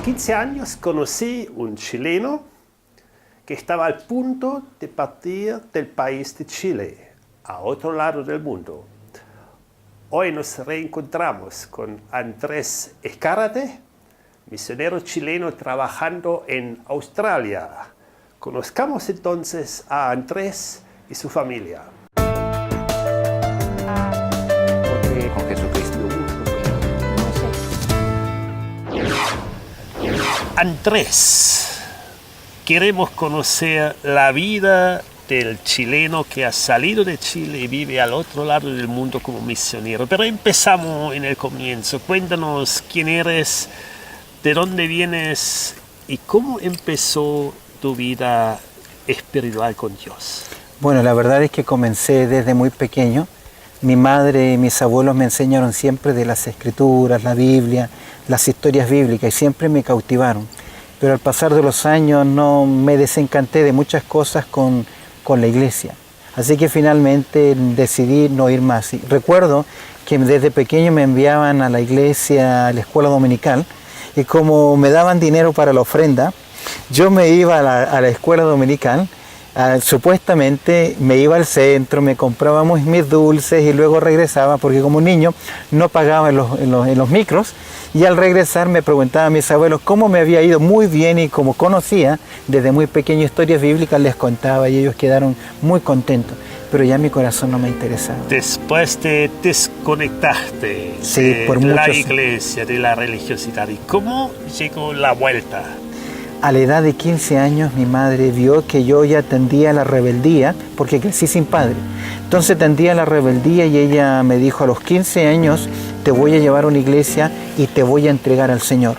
15 años conocí un chileno que estaba al punto de partir del país de Chile, a otro lado del mundo. Hoy nos reencontramos con Andrés Escárate, misionero chileno trabajando en Australia. Conozcamos entonces a Andrés y su familia. Con Jesucristo. Andrés, queremos conocer la vida del chileno que ha salido de Chile y vive al otro lado del mundo como misionero. Pero empezamos en el comienzo. Cuéntanos quién eres, de dónde vienes y cómo empezó tu vida espiritual con Dios. Bueno, la verdad es que comencé desde muy pequeño. Mi madre y mis abuelos me enseñaron siempre de las escrituras, la Biblia, las historias bíblicas, y siempre me cautivaron. Pero al pasar de los años no me desencanté de muchas cosas con la iglesia. Así que finalmente decidí no ir más. Y recuerdo que desde pequeño me enviaban a la iglesia, a la escuela dominical, y como me daban dinero para la ofrenda, yo me iba a la escuela dominical. Supuestamente me iba al centro, me comprábamos mis dulces y luego regresaba, porque como niño no pagaba en los micros, y al regresar me preguntaba a mis abuelos cómo me había ido muy bien, y como conocía desde muy pequeño historias bíblicas les contaba y ellos quedaron muy contentos, pero ya mi corazón no me interesaba. Después te desconectaste por de la muchos... iglesia, de la religiosidad. ¿Y cómo llegó la vuelta? A la edad de 15 años mi madre vio que yo ya tendía a la rebeldía, porque crecí sin padre. Entonces tendía a la rebeldía y ella me dijo: a los 15 años te voy a llevar a una iglesia y te voy a entregar al Señor.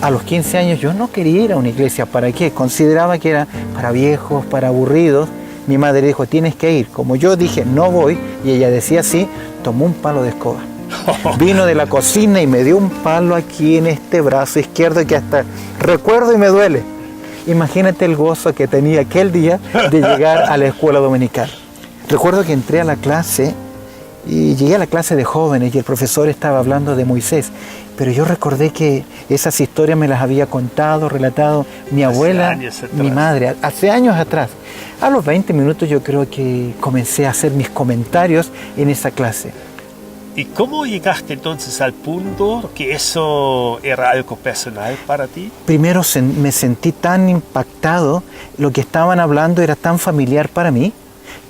A los 15 años yo no quería ir a una iglesia. ¿Para qué? Consideraba que era para viejos, para aburridos. Mi madre dijo: tienes que ir. Como yo dije no voy, y ella decía sí, tomó un palo de escoba. Vino de la cocina y me dio un palo aquí en este brazo izquierdo que hasta recuerdo y me duele. Imagínate el gozo que tenía aquel día de llegar a la escuela dominical. Recuerdo que entré a la clase y llegué a la clase de jóvenes y el profesor estaba hablando de Moisés. Pero yo recordé que esas historias me las había contado, relatado mi abuela, mi madre, hace años atrás. A los 20 minutos yo creo que comencé a hacer mis comentarios en esa clase. ¿Y cómo llegaste entonces al punto que eso era algo personal para ti? Primero me sentí tan impactado, lo que estaban hablando era tan familiar para mí.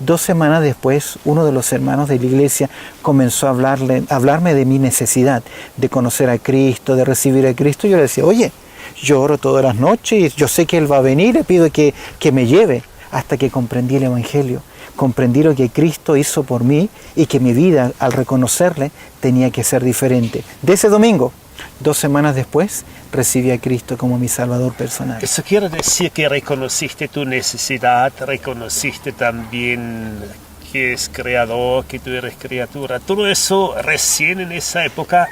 2 semanas después, uno de los hermanos de la iglesia comenzó a hablarme de mi necesidad de conocer a Cristo, de recibir a Cristo. Yo le decía: oye, yo oro todas las noches, yo sé que Él va a venir, le pido que me lleve. Hasta que comprendí el Evangelio. Comprendí lo que Cristo hizo por mí y que mi vida, al reconocerle, tenía que ser diferente. De ese domingo, 2 semanas después, recibí a Cristo como mi Salvador personal. Eso quiere decir que reconociste tu necesidad, reconociste también que es creador, que tú eres criatura. Todo eso recién en esa época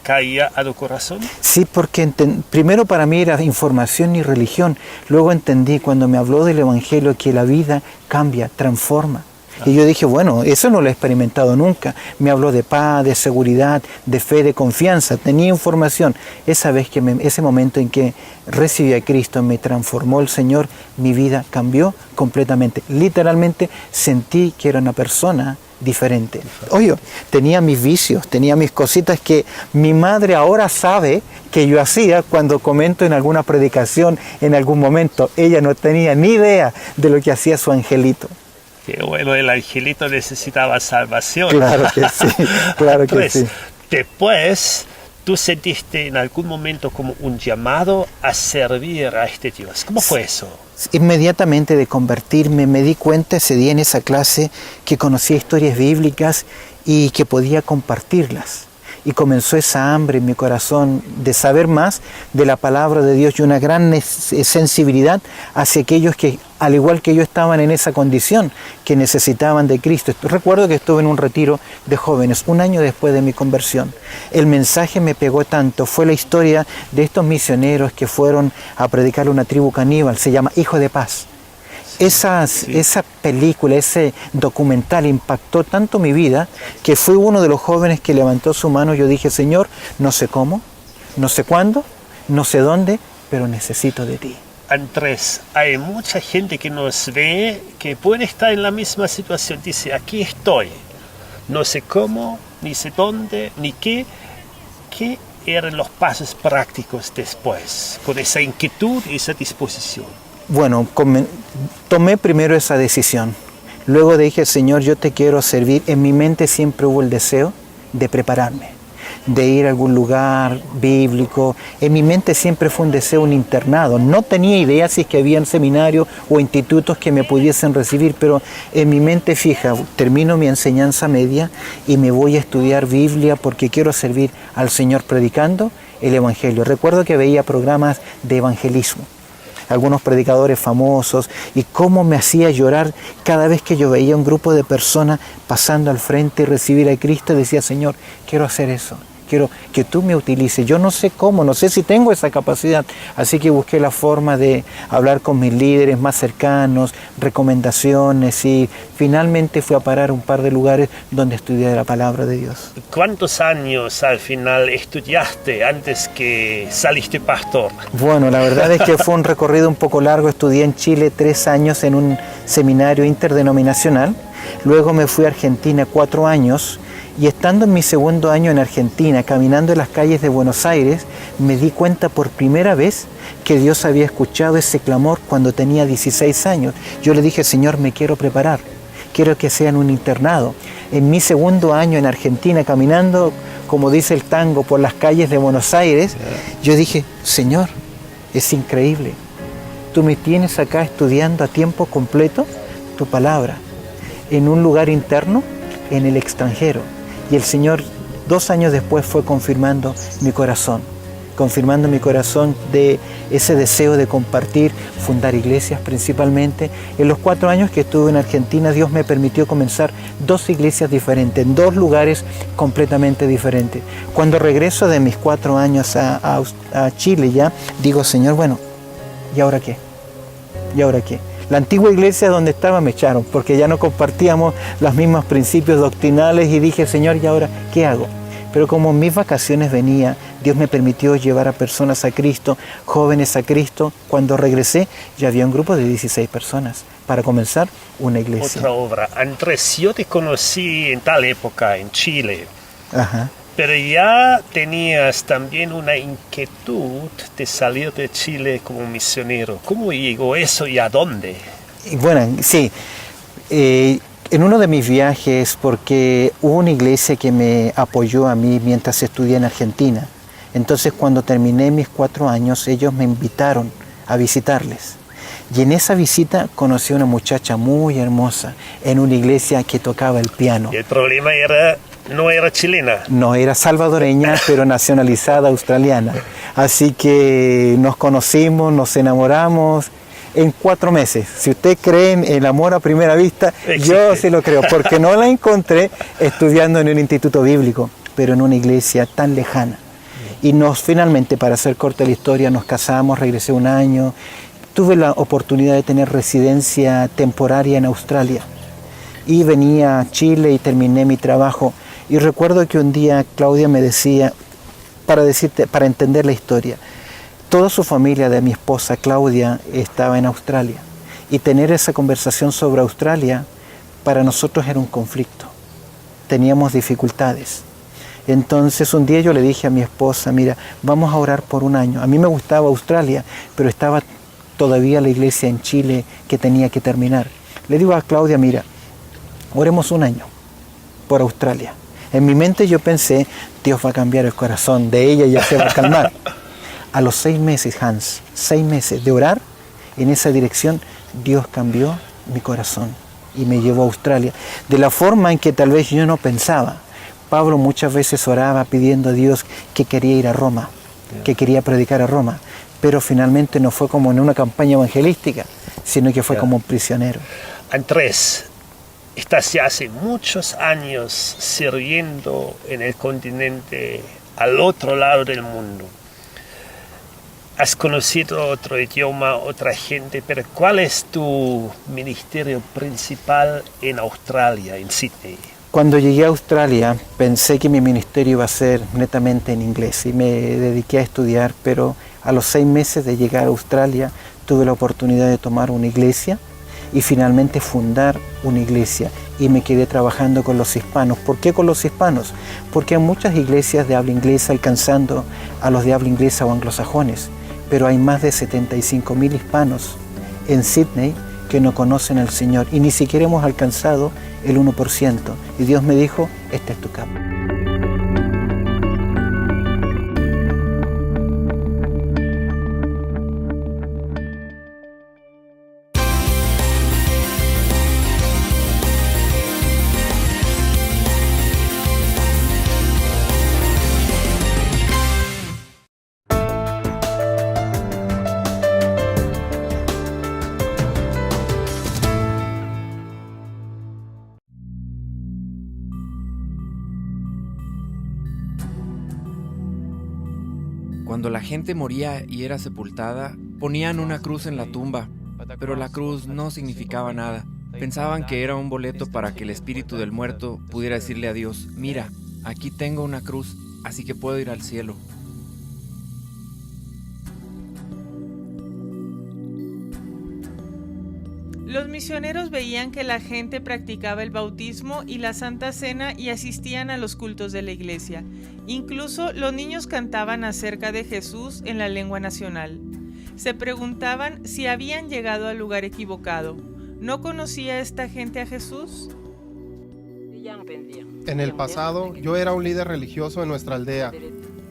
caía a tu corazón. Sí, porque primero para mí era información y religión. Luego entendí cuando me habló del Evangelio que la vida cambia, transforma. Y yo dije, bueno, eso no lo he experimentado nunca. Me habló de paz, de seguridad, de fe, de confianza. Tenía información. Esa vez ese momento en que recibí a Cristo, me transformó el Señor, mi vida cambió completamente. Literalmente sentí que era una persona diferente. Oye, tenía mis vicios, tenía mis cositas que mi madre ahora sabe que yo hacía cuando comento en alguna predicación en algún momento. Ella no tenía ni idea de lo que hacía su angelito. Qué bueno, el angelito necesitaba salvación. Claro que sí, claro que sí. Después, tú sentiste en algún momento como un llamado a servir a este Dios. ¿Cómo fue eso? Inmediatamente de convertirme, me di cuenta ese día en esa clase que conocía historias bíblicas y que podía compartirlas. Y comenzó esa hambre en mi corazón de saber más de la palabra de Dios y una gran sensibilidad hacia aquellos que, al igual que yo, estaban en esa condición, que necesitaban de Cristo. Recuerdo que estuve en un retiro de jóvenes, 1 año después de mi conversión. El mensaje me pegó tanto, fue la historia de estos misioneros que fueron a predicar a una tribu caníbal, se llama Hijo de Paz. Esa película, ese documental impactó tanto mi vida que fui uno de los jóvenes que levantó su mano. Yo dije: Señor, no sé cómo, no sé cuándo, no sé dónde, pero necesito de ti. Andrés, hay mucha gente que nos ve que puede estar en la misma situación. Dice, aquí estoy, no sé cómo, ni sé dónde, ni qué. ¿Qué eran los pasos prácticos después, con esa inquietud y esa disposición? Bueno, tomé primero esa decisión. Luego dije, Señor, yo te quiero servir. En mi mente siempre hubo el deseo de prepararme, de ir a algún lugar bíblico. En mi mente siempre fue un deseo, un internado. No tenía idea si es que había seminarios o institutos que me pudiesen recibir, pero en mi mente fija, termino mi enseñanza media y me voy a estudiar Biblia porque quiero servir al Señor predicando el Evangelio. Recuerdo que veía programas de evangelismo, algunos predicadores famosos, y cómo me hacía llorar cada vez que yo veía un grupo de personas pasando al frente y recibir a Cristo. Decía, Señor, quiero hacer eso, quiero que tú me utilices. Yo no sé cómo, no sé si tengo esa capacidad, así que busqué la forma de hablar con mis líderes más cercanos, recomendaciones, y finalmente fui a parar un par de lugares donde estudié la palabra de Dios. ¿Cuántos años al final estudiaste antes que saliste pastor? Bueno, la verdad es que fue un recorrido un poco largo. Estudié en Chile 3 años en un seminario interdenominacional, luego me fui a Argentina 4 años, y estando en mi segundo año en Argentina, caminando en las calles de Buenos Aires, me di cuenta por primera vez que Dios había escuchado ese clamor cuando tenía 16 años. Yo le dije, Señor, me quiero preparar, quiero que sea en un internado. En mi segundo año en Argentina, caminando, como dice el tango, por las calles de Buenos Aires, yo dije, Señor, es increíble. Tú me tienes acá estudiando a tiempo completo tu palabra, en un lugar interno, en el extranjero. Y el Señor 2 años después fue confirmando mi corazón de ese deseo de compartir, fundar iglesias principalmente. En los 4 años que estuve en Argentina, Dios me permitió comenzar 2 iglesias diferentes, en 2 lugares completamente diferentes. Cuando regreso de mis 4 años a Chile ya, digo, Señor, bueno, ¿y ahora qué? ¿Y ahora qué? La antigua iglesia donde estaba me echaron porque ya no compartíamos los mismos principios doctrinales, y dije, Señor, ¿y ahora qué hago? Pero como en mis vacaciones venía, Dios me permitió llevar a personas a Cristo, jóvenes a Cristo. Cuando regresé ya había un grupo de 16 personas para comenzar una iglesia. Otra obra. Andrés, yo te conocí en tal época en Chile. Ajá. Pero ya tenías también una inquietud de salir de Chile como misionero. ¿Cómo llegó eso y a dónde? Bueno, sí. En uno de mis viajes, porque hubo una iglesia que me apoyó a mí mientras estudié en Argentina. Entonces, cuando terminé mis 4 años, ellos me invitaron a visitarles. Y en esa visita conocí a una muchacha muy hermosa en una iglesia que tocaba el piano. Y el problema no era chilena. No, era salvadoreña, pero nacionalizada australiana. Así que nos conocimos, nos enamoramos en 4 meses. Si usted cree en el amor a primera vista, yo sí lo creo, porque no la encontré estudiando en un instituto bíblico, pero en una iglesia tan lejana. Y finalmente, para hacer corta la historia, nos casamos, regresé 1 año. Tuve la oportunidad de tener residencia temporaria en Australia. Y venía a Chile y terminé mi trabajo. Y recuerdo que un día Claudia me decía, para entender la historia, toda su familia de mi esposa Claudia estaba en Australia. Y tener esa conversación sobre Australia para nosotros era un conflicto. Teníamos dificultades. Entonces un día yo le dije a mi esposa, mira, vamos a orar por 1 año. A mí me gustaba Australia, pero estaba todavía la iglesia en Chile que tenía que terminar. Le digo a Claudia, mira, oremos 1 año por Australia. En mi mente yo pensé, Dios va a cambiar el corazón de ella y ya se va a calmar. A los 6 meses, Hans, 6 meses de orar en esa dirección, Dios cambió mi corazón y me llevó a Australia. De la forma en que tal vez yo no pensaba. Pablo muchas veces oraba pidiendo a Dios que quería ir a Roma, que quería predicar a Roma, pero finalmente no fue como en una campaña evangelística, sino que fue como un prisionero. Andrés, estás ya hace muchos años sirviendo en el continente al otro lado del mundo. Has conocido otro idioma, otra gente, pero ¿cuál es tu ministerio principal en Australia, en Sydney? Cuando llegué a Australia pensé que mi ministerio iba a ser netamente en inglés y me dediqué a estudiar, pero A los 6 meses de llegar a Australia, tuve la oportunidad de tomar una iglesia y finalmente fundar una iglesia. Y me quedé trabajando con los hispanos. ¿Por qué con los hispanos? Porque hay muchas iglesias de habla inglesa alcanzando a los de habla inglesa o anglosajones. Pero hay más de 75.000 hispanos en Sydney que no conocen al Señor. Y ni siquiera hemos alcanzado el 1%. Y Dios me dijo, este es tu campo. Cuando la gente moría y era sepultada, ponían una cruz en la tumba, pero la cruz no significaba nada. Pensaban que era un boleto para que el espíritu del muerto pudiera decirle a Dios, mira, aquí tengo una cruz, así que puedo ir al cielo. Los misioneros veían que la gente practicaba el bautismo y la Santa Cena y asistían a los cultos de la iglesia. Incluso los niños cantaban acerca de Jesús en la lengua nacional. Se preguntaban si habían llegado al lugar equivocado. ¿No conocía esta gente a Jesús? En el pasado, yo era un líder religioso en nuestra aldea.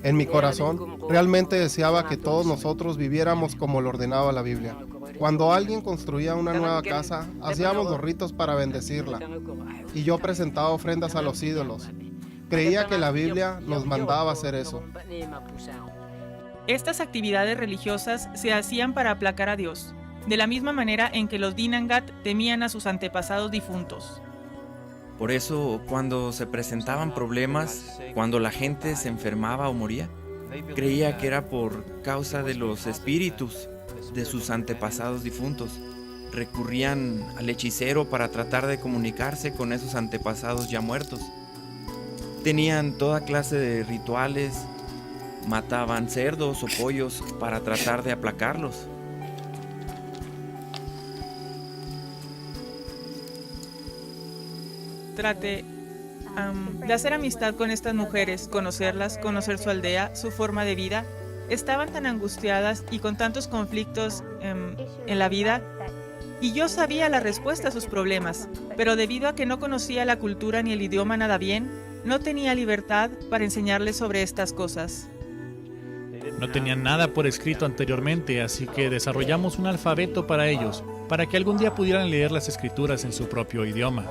En mi corazón, realmente deseaba que todos nosotros viviéramos como lo ordenaba la Biblia. Cuando alguien construía una nueva casa, hacíamos los ritos para bendecirla. Y yo presentaba ofrendas a los ídolos. Creía que la Biblia nos mandaba hacer eso. Estas actividades religiosas se hacían para aplacar a Dios, de la misma manera en que los Dhinangat temían a sus antepasados difuntos. Por eso, cuando se presentaban problemas, cuando la gente se enfermaba o moría, creía que era por causa de los espíritus de sus antepasados difuntos. Recurrían al hechicero para tratar de comunicarse con esos antepasados ya muertos. Tenían toda clase de rituales, mataban cerdos o pollos para tratar de aplacarlos. Trate de hacer amistad con estas mujeres, conocerlas, conocer su aldea, su forma de vida. Estaban tan angustiadas y con tantos conflictos en la vida, y yo sabía la respuesta a sus problemas, pero debido a que no conocía la cultura ni el idioma nada bien, no tenía libertad para enseñarles sobre estas cosas. No tenían nada por escrito anteriormente, así que desarrollamos un alfabeto para ellos, para que algún día pudieran leer las escrituras en su propio idioma.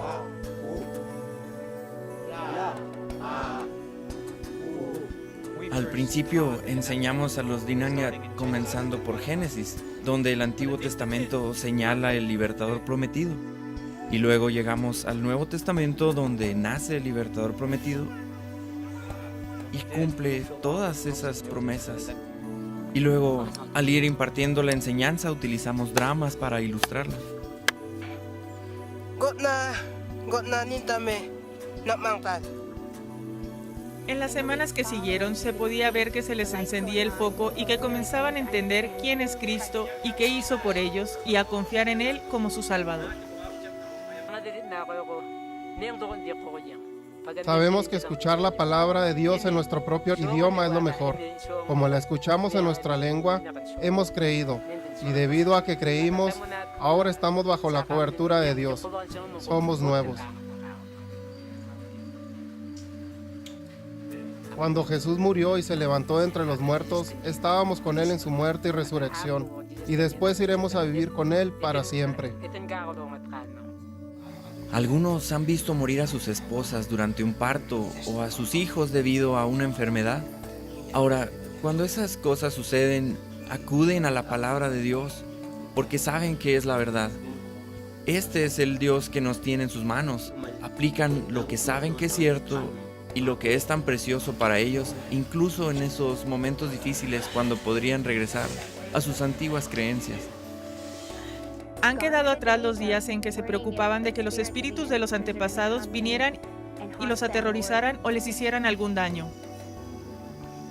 Al principio enseñamos a los Dhinangat comenzando por Génesis, donde el Antiguo Testamento señala el libertador prometido. Y luego llegamos al Nuevo Testamento, donde nace el libertador prometido y cumple todas esas promesas. Y luego, al ir impartiendo la enseñanza, utilizamos dramas para ilustrarla. En las semanas que siguieron se podía ver que se les encendía el foco y que comenzaban a entender quién es Cristo y qué hizo por ellos y a confiar en Él como su Salvador. Sabemos que escuchar la palabra de Dios en nuestro propio idioma es lo mejor. Como la escuchamos en nuestra lengua, hemos creído. Y debido a que creímos, ahora estamos bajo la cobertura de Dios. Somos nuevos. Cuando Jesús murió y se levantó de entre los muertos, estábamos con Él en su muerte y resurrección, y después iremos a vivir con Él para siempre. Algunos han visto morir a sus esposas durante un parto o a sus hijos debido a una enfermedad. Ahora, cuando esas cosas suceden, acuden a la palabra de Dios porque saben que es la verdad. Este es el Dios que nos tiene en sus manos. Aplican lo que saben que es cierto y lo que es tan precioso para ellos, incluso en esos momentos difíciles cuando podrían regresar a sus antiguas creencias. Han quedado atrás los días en que se preocupaban de que los espíritus de los antepasados vinieran y los aterrorizaran o les hicieran algún daño.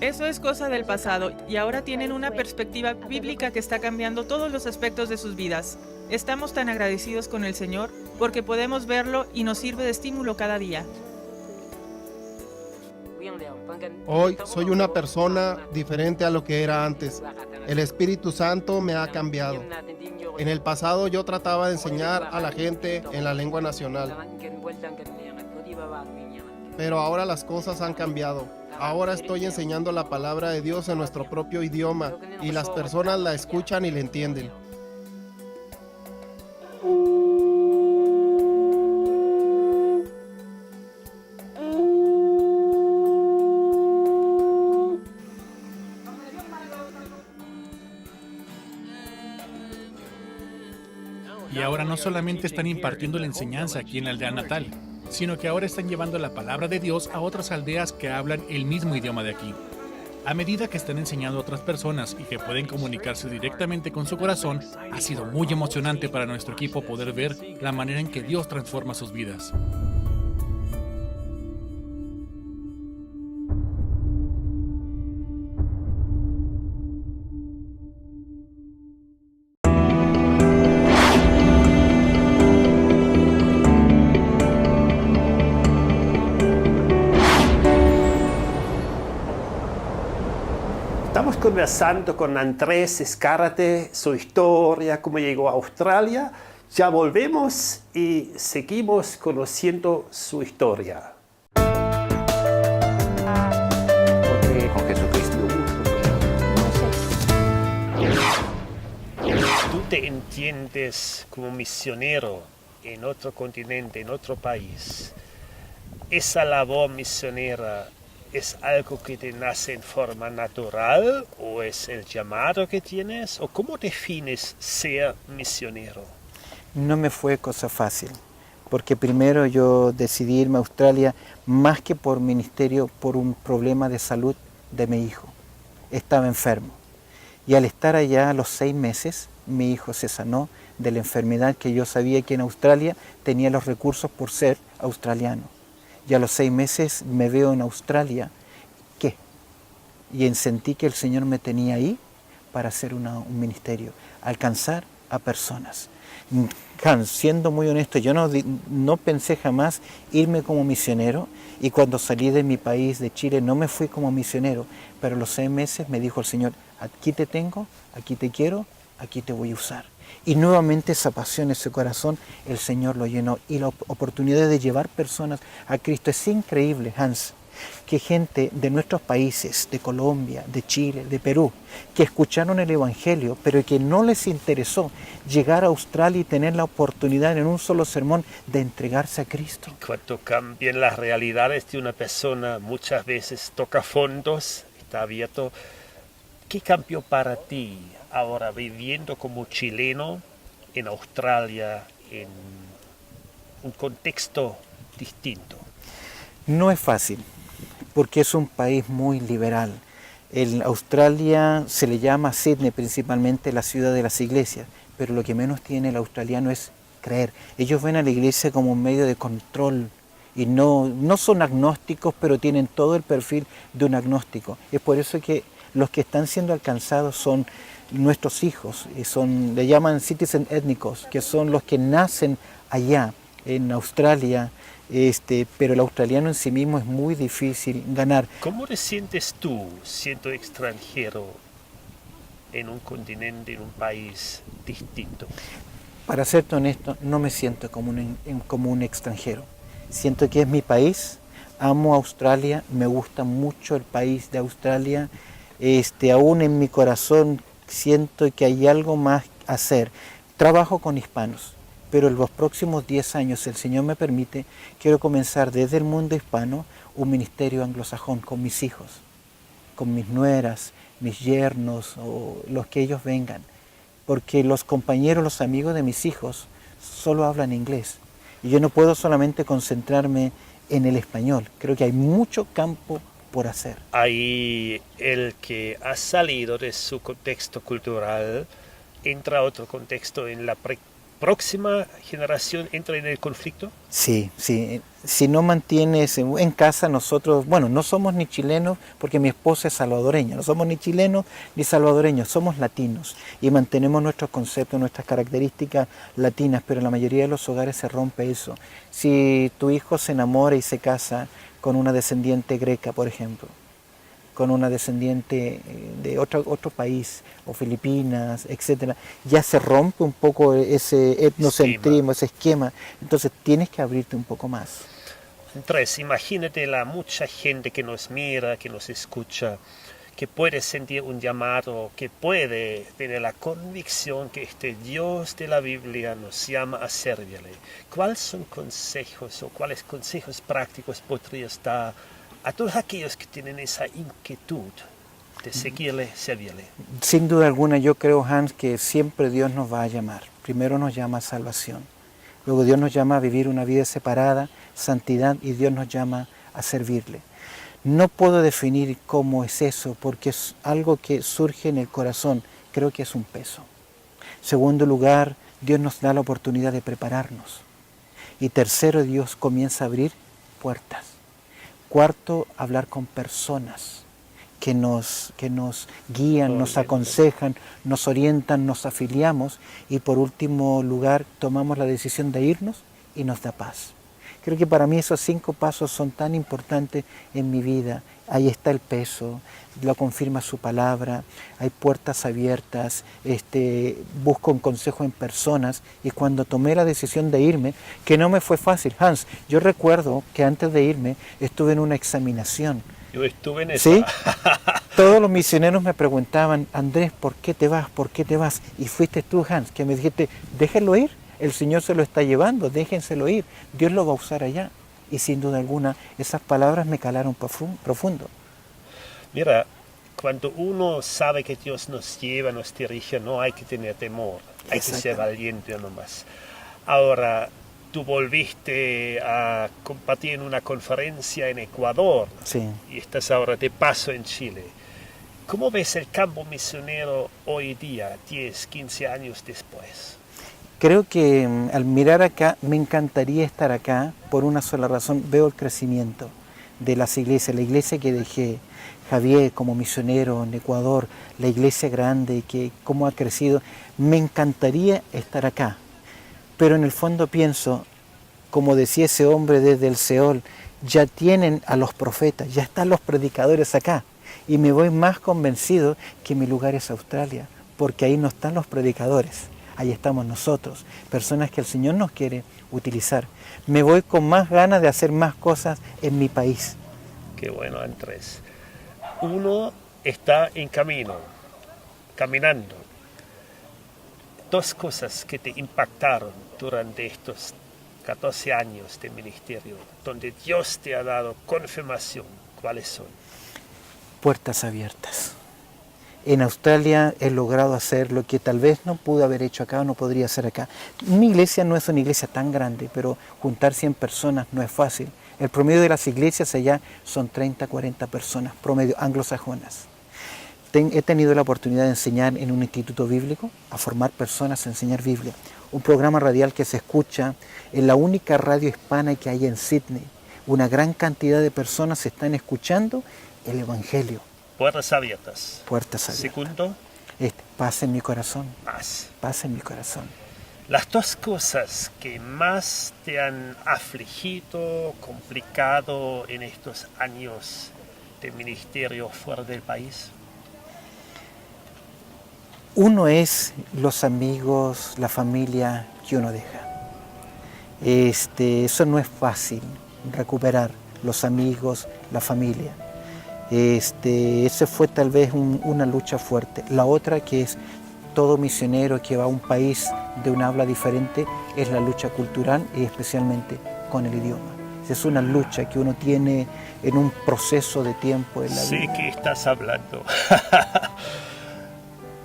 Eso es cosa del pasado y ahora tienen una perspectiva bíblica que está cambiando todos los aspectos de sus vidas. Estamos tan agradecidos con el Señor porque podemos verlo y nos sirve de estímulo cada día. Hoy soy una persona diferente a lo que era antes. El Espíritu Santo me ha cambiado. En el pasado yo trataba de enseñar a la gente en la lengua nacional, pero ahora las cosas han cambiado. Ahora estoy enseñando la palabra de Dios en nuestro propio idioma y las personas la escuchan y la entienden. Y ahora no solamente están impartiendo la enseñanza aquí en la aldea natal, sino que ahora están llevando la palabra de Dios a otras aldeas que hablan el mismo idioma de aquí. A medida que están enseñando a otras personas y que pueden comunicarse directamente con su corazón, ha sido muy emocionante para nuestro equipo poder ver la manera en que Dios transforma sus vidas. Estamos conversando con Andrés Escárate, su historia, cómo llegó a Australia. Ya volvemos y seguimos conociendo su historia. Porque con Jesucristo. ¿Tú te entiendes como misionero en otro continente, en otro país? ¿Esa labor misionera es algo que te nace en forma natural o es el llamado que tienes? ¿O cómo defines ser misionero? No me fue cosa fácil, porque primero yo decidí irme a Australia más que por ministerio, por un problema de salud de mi hijo. Estaba enfermo. Y al estar allá a los 6 meses, mi hijo se sanó de la enfermedad que yo sabía que en Australia tenía los recursos por ser australiano. Y a los 6 meses me veo en Australia, ¿qué? Y sentí que el Señor me tenía ahí para hacer un ministerio, alcanzar a personas. Hans, siendo muy honesto, yo no pensé jamás irme como misionero, y cuando salí de mi país, de Chile, no me fui como misionero, pero a los 6 meses me dijo el Señor, aquí te tengo, aquí te quiero, aquí te voy a usar. Y nuevamente esa pasión, ese corazón, el Señor lo llenó. Y la oportunidad de llevar personas a Cristo es increíble, Hans. Que gente de nuestros países, de Colombia, de Chile, de Perú, que escucharon el Evangelio, pero que no les interesó llegar a Australia y tener la oportunidad en un solo sermón de entregarse a Cristo. Cuando cambian las realidades de una persona, muchas veces toca fondos, está abierto. ¿Qué cambió para ti ahora viviendo como chileno en Australia, en un contexto distinto? No es fácil, porque es un país muy liberal. En Australia se le llama Sydney principalmente la ciudad de las iglesias, pero lo que menos tiene el australiano es creer. Ellos ven a la iglesia como un medio de control y no son agnósticos, pero tienen todo el perfil de un agnóstico. Es por eso que los que están siendo alcanzados son nuestros hijos, le llaman citizens étnicos, que son los que nacen allá en Australia, pero el australiano en sí mismo es muy difícil ganar. ¿Cómo te sientes tú siendo extranjero en un continente, en un país distinto? Para serte honesto, no me siento como un extranjero. Siento que es mi país, amo Australia, me gusta mucho el país de Australia. Aún en mi corazón siento que hay algo más a hacer. Trabajo con hispanos, pero en los próximos 10 años, si el Señor me permite, quiero comenzar desde el mundo hispano un ministerio anglosajón con mis hijos, con mis nueras, mis yernos o los que ellos vengan, porque los compañeros, los amigos de mis hijos solo hablan inglés y yo no puedo solamente concentrarme en el español. Creo que hay mucho campo por hacer. Ahí el que ha salido de su contexto cultural entra a otro contexto en la próxima generación entra en el conflicto? Sí, sí. Si no mantienes en casa, nosotros, bueno, no somos ni chilenos porque mi esposa es salvadoreña, no somos ni chilenos ni salvadoreños, somos latinos y mantenemos nuestros conceptos, nuestras características latinas, pero en la mayoría de los hogares se rompe eso. Si tu hijo se enamora y se casa con una descendiente greca, por ejemplo, con una descendiente de otro país, o Filipinas, etcétera, ya se rompe un poco ese etnocentrismo, ese esquema. Entonces tienes que abrirte un poco más. Andrés, imagínate la mucha gente que nos mira, que nos escucha, que puede sentir un llamado, que puede tener la convicción que este Dios de la Biblia nos llama a servirle. ¿Cuáles son consejos o cuáles consejos prácticos podrías dar a todos aquellos que tienen esa inquietud de seguirle, servirle? Sin duda alguna, yo creo, Hans, que siempre Dios nos va a llamar. Primero nos llama a salvación. Luego Dios nos llama a vivir una vida separada, santidad, y Dios nos llama a servirle. No puedo definir cómo es eso, porque es algo que surge en el corazón. Creo que es un peso. Segundo lugar, Dios nos da la oportunidad de prepararnos. Y tercero, Dios comienza a abrir puertas. Cuarto, hablar con personas que nos guían, nos aconsejan, nos orientan, nos afiliamos. Y por último lugar, tomamos la decisión de irnos y nos da paz. Creo que para mí esos 5 pasos son tan importantes en mi vida. Ahí está el peso, lo confirma su palabra, hay puertas abiertas, busco un consejo en personas, y cuando tomé la decisión de irme, que no me fue fácil, Hans, yo recuerdo que antes de irme estuve en una examinación. Yo estuve en esa. ¿Sí? Todos los misioneros me preguntaban, Andrés, ¿por qué te vas? ¿Por qué te vas? Y fuiste tú, Hans, que me dijiste, déjenlo ir, el Señor se lo está llevando, déjenselo ir, Dios lo va a usar allá. Y sin duda alguna, esas palabras me calaron profundo. Mira, cuando uno sabe que Dios nos lleva, nos dirige, no hay que tener temor, hay que ser valiente nomás. Ahora, tú volviste a compartir en una conferencia en Ecuador, sí, y estás ahora de paso en Chile. ¿Cómo ves el campo misionero hoy día, 10, 15 años después? Creo que al mirar acá, me encantaría estar acá por una sola razón. Veo el crecimiento de las iglesias, la iglesia que dejé, Javier como misionero en Ecuador, la iglesia grande, que cómo ha crecido. Me encantaría estar acá, pero en el fondo pienso, como decía ese hombre desde el Seol, ya tienen a los profetas, ya están los predicadores acá, y me voy más convencido que mi lugar es Australia, porque ahí no están los predicadores. Ahí estamos nosotros, personas que el Señor nos quiere utilizar. Me voy con más ganas de hacer más cosas en mi país. Qué bueno, Andrés. Uno está en camino, caminando. 2 cosas que te impactaron durante estos 14 años de ministerio, donde Dios te ha dado confirmación. ¿Cuáles son? Puertas abiertas. En Australia he logrado hacer lo que tal vez no pude haber hecho acá o no podría hacer acá. Mi iglesia no es una iglesia tan grande, pero juntar 100 personas no es fácil. El promedio de las iglesias allá son 30, 40 personas, promedio anglosajonas. He tenido la oportunidad de enseñar en un instituto bíblico, a formar personas a enseñar Biblia. Un programa radial que se escucha en la única radio hispana que hay en Sydney. Una gran cantidad de personas están escuchando el Evangelio. Puertas abiertas. Puertas abiertas. Segundo, paz en mi corazón. paz. Paz en mi corazón. Las 2 cosas que más te han afligido, complicado en estos años de ministerio fuera del país. Uno es los amigos, la familia que uno deja. Eso no es fácil, recuperar los amigos, la familia. Ese fue tal vez una lucha fuerte. La otra, que es todo misionero que va a un país de un habla diferente, es la lucha cultural y especialmente con el idioma. Es una lucha que uno tiene en un proceso de tiempo en la vida. Sé que estás hablando.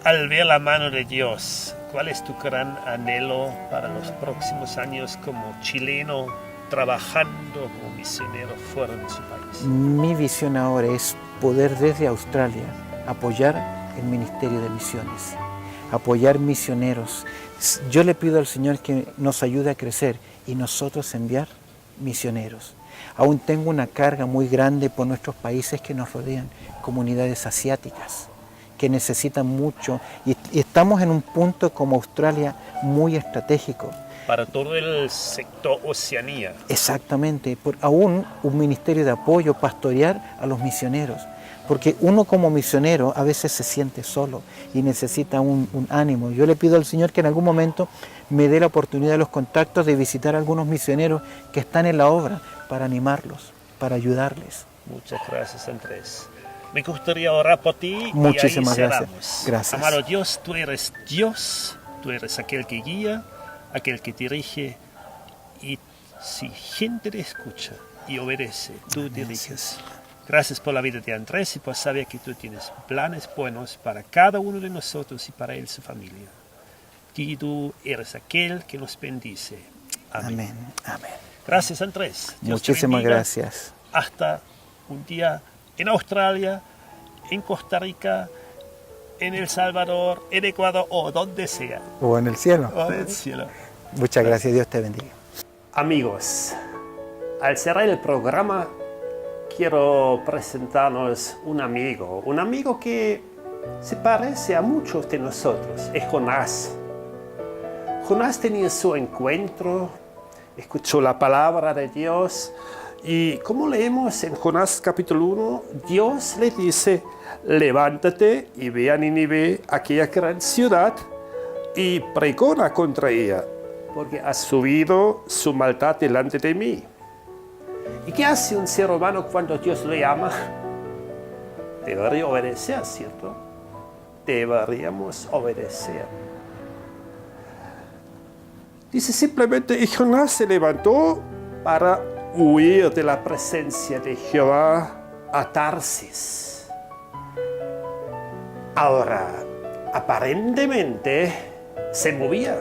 Al ver la mano de Dios, ¿cuál es tu gran anhelo para los próximos años como chileno trabajando como misionero fuera de su país? Mi visión ahora es poder desde Australia apoyar el Ministerio de Misiones, apoyar misioneros, Yo le pido al Señor que nos ayude a crecer y nosotros enviar misioneros. Aún tengo una carga muy grande por nuestros países que nos rodean, comunidades asiáticas que necesitan mucho y estamos en un punto como Australia muy estratégico. Para todo el sector Oceanía. Exactamente, aún un ministerio de apoyo, pastorear a los misioneros, porque uno como misionero a veces se siente solo y necesita un ánimo. Yo le pido al Señor que en algún momento me dé la oportunidad de los contactos de visitar a algunos misioneros que están en la obra para animarlos, para ayudarles. Muchas gracias, Andrés. Me gustaría orar por ti. Muchísimas y ahí gracias. cerramos. Gracias. Amado Dios, tú eres aquel que guía, aquel que dirige, y si gente te escucha y obedece, tú diriges. Gracias por la vida de Andrés y por saber que tú tienes planes buenos para cada uno de nosotros y para él y su familia. Y tú eres aquel que nos bendice. Amén. Amén. Amén. Gracias, Andrés. Dios te Muchísimas bendiga. gracias. Hasta un día en Australia, en Costa Rica, en El Salvador, en Ecuador o donde sea. O en el cielo. O en el cielo. Muchas gracias, Dios te bendiga. Amigos, al cerrar el programa quiero presentarnos un amigo que se parece a muchos de nosotros, es Jonás. Jonás tenía su encuentro, escuchó la palabra de Dios y como leemos en Jonás capítulo 1, Dios le dice, levántate y ve a Nínive, aquella gran ciudad, y pregona contra ella, porque ha subido su maldad delante de mí. ¿Y qué hace un ser humano cuando Dios le llama? Debería obedecer, ¿cierto? Deberíamos obedecer. Dice simplemente, y Jonás se levantó para huir de la presencia de Jehová a Tarsis. Ahora, aparentemente se movía,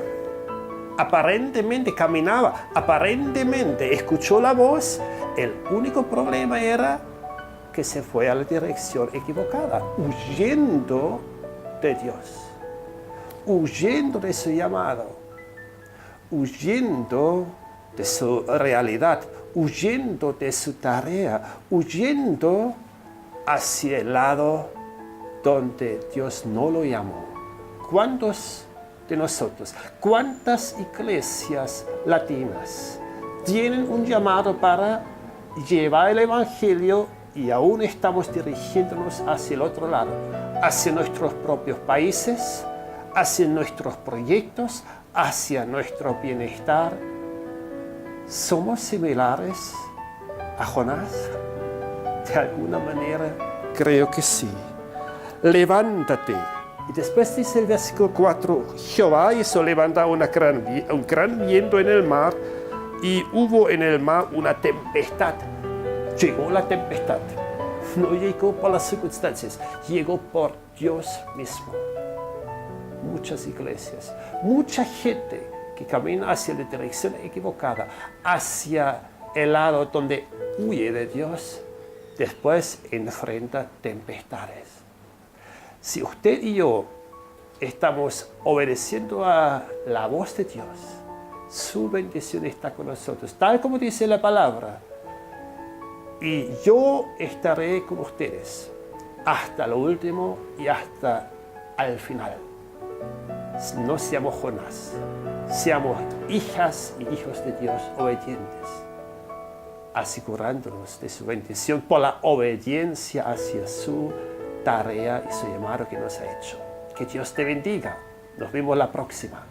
aparentemente caminaba, aparentemente escuchó la voz. El único problema era que se fue a la dirección equivocada, huyendo de Dios, huyendo de su llamado, huyendo de su realidad, huyendo de su tarea, huyendo hacia el lado donde Dios no lo llamó. ¿Cuántos de nosotros, cuántas iglesias latinas tienen un llamado para llevar el Evangelio y aún estamos dirigiéndonos hacia el otro lado, hacia nuestros propios países, hacia nuestros proyectos, hacia nuestro bienestar? ¿Somos similares a Jonás? De alguna manera, creo que sí. Levántate. Y después dice el versículo 4, Jehová hizo levantar un gran viento en el mar, y hubo en el mar una tempestad. Llegó la tempestad. No llegó por las circunstancias, llegó por Dios mismo. Muchas iglesias, mucha gente que camina hacia la dirección equivocada, hacia el lado donde huye de Dios, después enfrenta tempestades. Si usted y yo estamos obedeciendo a la voz de Dios, su bendición está con nosotros, tal como dice la palabra. Y yo estaré con ustedes hasta lo último y hasta al final. No seamos Jonás, seamos hijas y hijos de Dios obedientes, asegurándonos de su bendición por la obediencia hacia su tarea y su llamado que nos ha hecho. Que Dios te bendiga. Nos vemos la próxima.